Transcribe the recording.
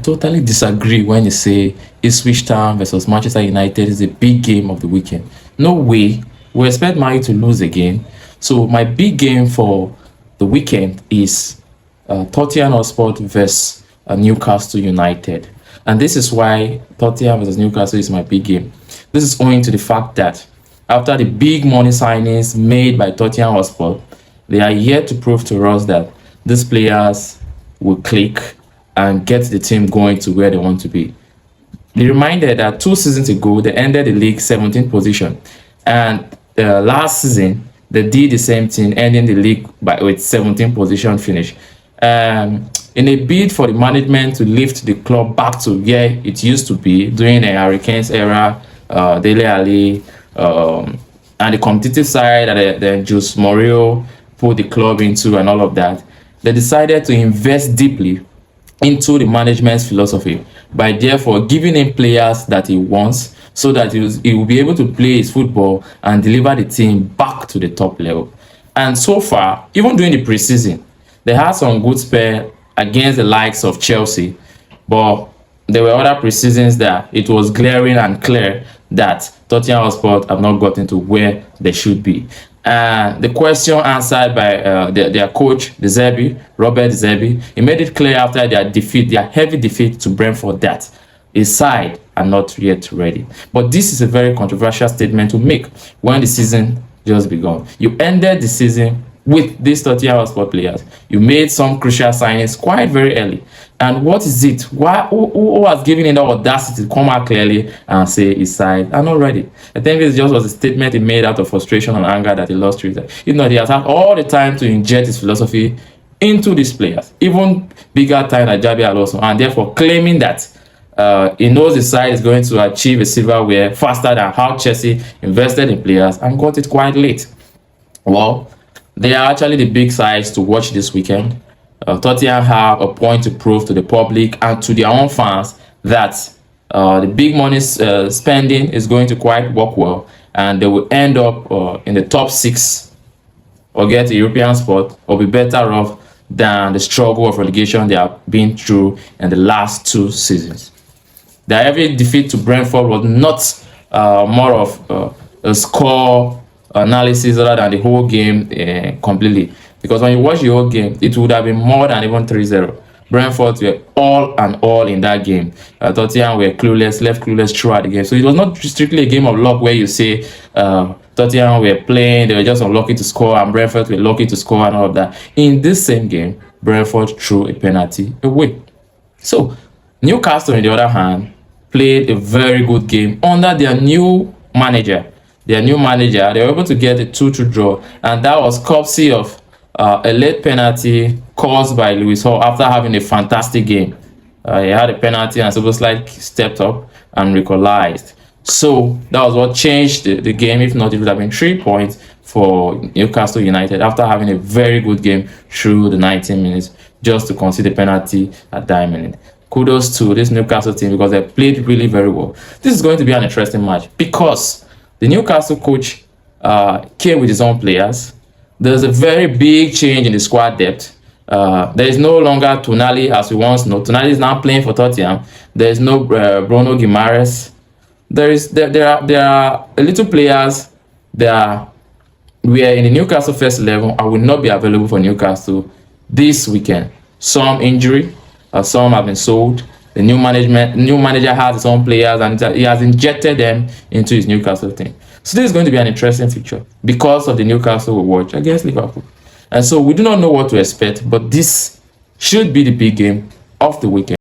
totally disagree when you say Ipswich Town versus Manchester United is a big game of the weekend. No way. We expect Man U to lose again. So my big game for the weekend is Tottenham Hotspur versus Newcastle United. And this is why Tottenham versus Newcastle is my big game. This is owing to the fact that after the big money signings made by Tottenham Hotspur, they are yet to prove to us that these players will click and get the team going to where they want to be. Be reminded that 2 seasons ago, they ended the league 17th position. And last season, they did the same thing, ending the league with 17th position finish. In a bid for the management to lift the club back to where it used to be during the Hurricanes era, Dele Alli, and the competitive side that Jose Mourinho put the club into and all of that, they decided to invest deeply into the management's philosophy by therefore giving him players that he wants so that he will be able to play his football and deliver the team back to the top level. And so far, even during the preseason, they had some good spell against the likes of Chelsea, but there were other preseasons that it was glaring and clear that Tottenham Hotspur have not gotten to where they should be. The question answered by their coach, De Zerbi, Roberto De Zerbi, he made it clear after their heavy defeat to Brentford that his side are not yet ready. But this is a very controversial statement to make when the season just begun. You ended the season with these Tottenham Hotspur players. You made some crucial signings quite very early. And what is it? Who has given him the audacity to come out clearly and say his side are not ready? I think this just was a statement he made out of frustration and anger that he lost to it. If not, he has had all the time to inject his philosophy into these players, even bigger time than Xabi Alonso, and therefore claiming that he knows his side is going to achieve a silverware faster than how Chelsea invested in players and got it quite late. Well, they are actually the big sides to watch this weekend. Tottenham have a point to prove to the public and to their own fans that the big money spending is going to quite work well, and they will end up in the top 6 or get a European spot or be better off than the struggle of relegation they have been through in the last 2 seasons. Their heavy defeat to Brentford was not more of a score analysis other than the whole game completely, because when you watch the whole game, it would have been more than even 3-0. Brentford were all in that game. Tottenham were clueless, left clueless throughout the game. So it was not strictly a game of luck where you say Tottenham were playing, they were just unlucky to score, and Brentford were lucky to score and all of that. In this same game, Brentford threw a penalty away. So Newcastle, on the other hand, played a very good game under their new manager. They were able to get a 2-2 draw, and that was courtesy of a late penalty caused by Lewis Hall after having a fantastic game. He had a penalty and Soboslai stepped up and equalized. So that was what changed the game. If not, it would have been 3 points for Newcastle United after having a very good game through the 19 minutes just to concede the penalty at that minute. Kudos to this Newcastle team because they played really very well. This is going to be an interesting match because the Newcastle coach came with his own players. There's a very big change in the squad depth. There is no longer Tonali as we once know. Tonali is now playing for Tottenham. There is no Bruno Guimaraes. There are a little players that were in the Newcastle first 11 and will not be available for Newcastle this weekend. Some injury, some have been sold. The new manager has his own players and he has injected them into his Newcastle team. So this is going to be an interesting fixture because of the Newcastle we watch against Liverpool. And so we do not know what to expect, but this should be the big game of the weekend.